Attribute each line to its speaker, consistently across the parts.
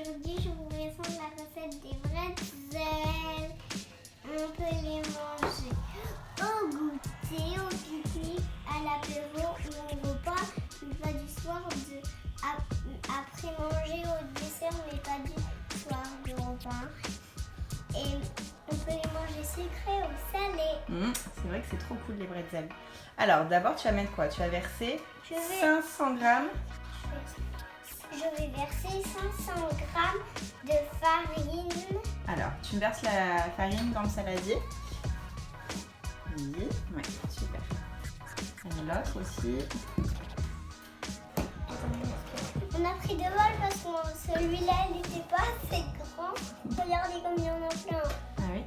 Speaker 1: aujourd'hui je vous présente la recette des bretzels. On peut les manger au goûter, au pique-nique, à l'apéro ou au repas, mais pas du soir, après manger au dessert, mais pas du soir du repas. Et on peut les manger sucrés ou salés.
Speaker 2: C'est vrai que c'est trop cool les bretzels. Alors d'abord tu vas mettre quoi? Tu vas verser 500 grammes.
Speaker 1: Je vais verser 500 grammes de farine.
Speaker 2: Alors, tu verses la farine dans le saladier. Oui, ouais, super. Et l'autre aussi.
Speaker 1: On a pris 2 bols parce que celui-là, il n'était pas assez grand. Regardez comme il y en a plein.
Speaker 2: Ah oui.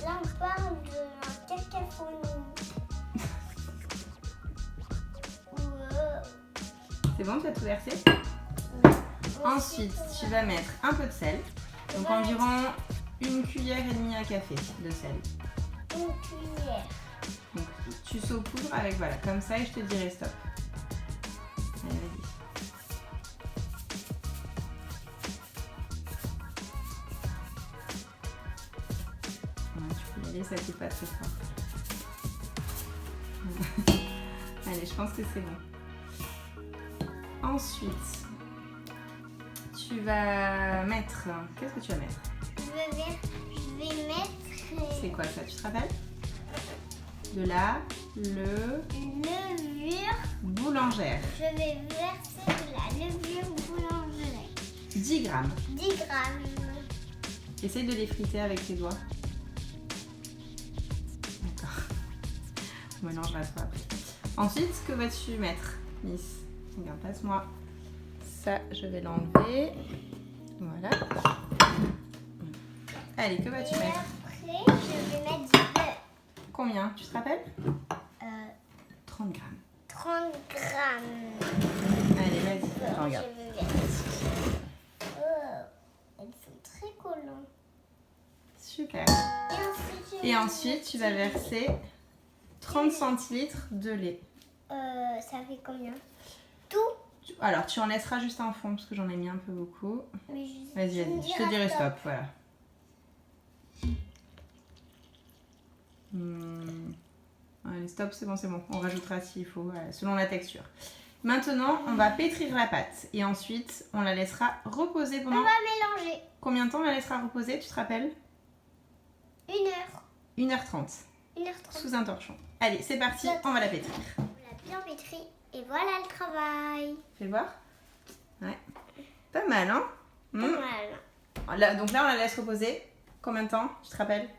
Speaker 1: Là, on parle de cacophonie.
Speaker 2: C'est bon, tu as tout versé? Ensuite, tu vas mettre un peu de sel. Donc environ 1 cuillère et demie à café de sel.
Speaker 1: Une cuillère.
Speaker 2: Donc tu saupoudres avec, voilà, comme ça et je te dirai stop. Allez, vas-y. Ouais, tu peux y aller, ça fait pas très fort. Allez, je pense que c'est bon. Ensuite, tu vas mettre... Qu'est-ce que tu vas mettre?
Speaker 1: Je vais mettre...
Speaker 2: C'est quoi ça? Tu te rappelles? De la
Speaker 1: levure
Speaker 2: boulangère.
Speaker 1: Je vais verser de la levure boulangère.
Speaker 2: 10 grammes.
Speaker 1: 10 grammes.
Speaker 2: Essaye de l'effriter avec tes doigts. D'accord. On mélangera ça après. Ensuite, que vas-tu mettre, Miss? Regarde, passe-moi. Ça, je vais l'enlever. Voilà. Allez, que vas-tu mettre?
Speaker 1: Après, je vais mettre du beurre.
Speaker 2: Combien? Tu te rappelles? 30 grammes.
Speaker 1: 30 grammes.
Speaker 2: Allez, vas-y. Regarde.
Speaker 1: Elles sont très collantes.
Speaker 2: Super.
Speaker 1: Et
Speaker 2: Et ensuite, tu vas verser 30 centilitres de lait.
Speaker 1: Ça fait combien? Tout?
Speaker 2: Alors, tu en laisseras juste un fond parce que j'en ai mis un peu beaucoup.
Speaker 1: Vas-y,
Speaker 2: vas-y, je te dirai stop. Voilà. Allez, stop, c'est bon, c'est bon. On rajoutera s'il faut, selon la texture. Maintenant, on va pétrir la pâte et ensuite, on la laissera reposer pendant...
Speaker 1: On va mélanger.
Speaker 2: Combien de temps on la laissera reposer, tu te rappelles?
Speaker 1: 1 heure.
Speaker 2: 1h30.
Speaker 1: 1h30.
Speaker 2: Sous un torchon. Allez, c'est parti, on va la pétrir.
Speaker 1: On l'a bien pétri et voilà le travail.
Speaker 2: Fais voir. Ouais. Pas mal, hein?
Speaker 1: Pas mal.
Speaker 2: Là, donc là, on la laisse reposer. Combien de temps, tu te rappelles?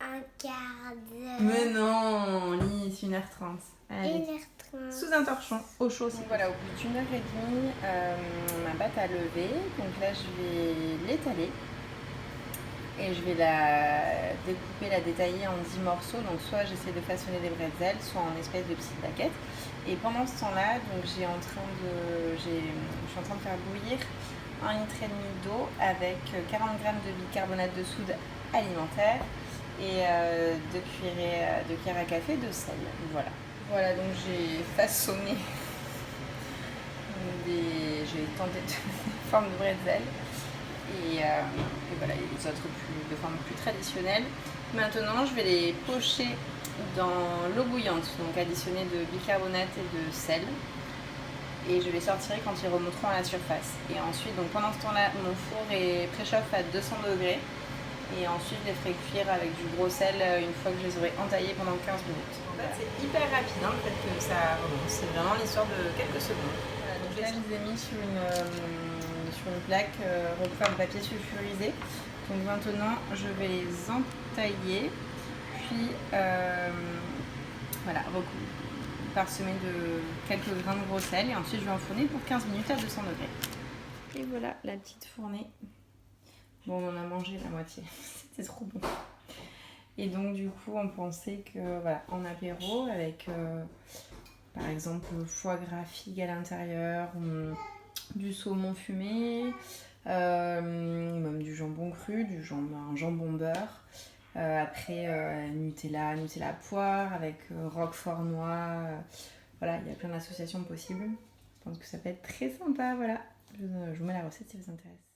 Speaker 1: Un quart d'heure.
Speaker 2: Mais non, Lise, 1h30. Allez.
Speaker 1: 1h30.
Speaker 2: Sous un torchon, au chaud. Voilà, au bout d'1h30, ma pâte a levé. Donc là, je vais l'étaler. Et je vais la découper, la détailler en 10 morceaux. Donc soit j'essaie de façonner des bretzels, soit en espèces de petites baguettes. Et pendant ce temps-là, donc je suis en train de faire bouillir 1,5 litre d'eau avec 40 g de bicarbonate de soude alimentaire et 2 cuillères à café de sel. Voilà. Voilà, donc j'ai façonné j'ai tenté de forme de bretzel. Et voilà, il y a les autres de forme plus traditionnelle. Maintenant, je vais les pocher dans l'eau bouillante, donc additionnée de bicarbonate et de sel. Et je les sortirai quand ils remonteront à la surface. Et ensuite, donc pendant ce temps-là, mon four préchauffe à 200 degrés. Et ensuite, je les ferai cuire avec du gros sel une fois que je les aurai entaillés pendant 15 minutes. En fait, c'est hyper rapide, hein, le fait que ça remonte. C'est vraiment l'histoire de quelques secondes. Voilà, donc là, je les ai mis sur une plaque recouverte de papier sulfurisé. Donc maintenant, je vais les entailler, puis voilà, parsemer de quelques grains de gros sel et ensuite je vais enfourner pour 15 minutes à 200 degrés. Et voilà la petite fournée. Bon, on en a mangé la moitié, c'était trop bon. Et donc du coup, on pensait que voilà, en apéro avec par exemple foie gras figue à l'intérieur, du saumon fumé, même du jambon cru, un jambon beurre. Après Nutella poire avec roquefort noix. Voilà, il y a plein d'associations possibles pense que ça peut être très sympa, voilà. Je vous mets la recette si ça vous intéresse.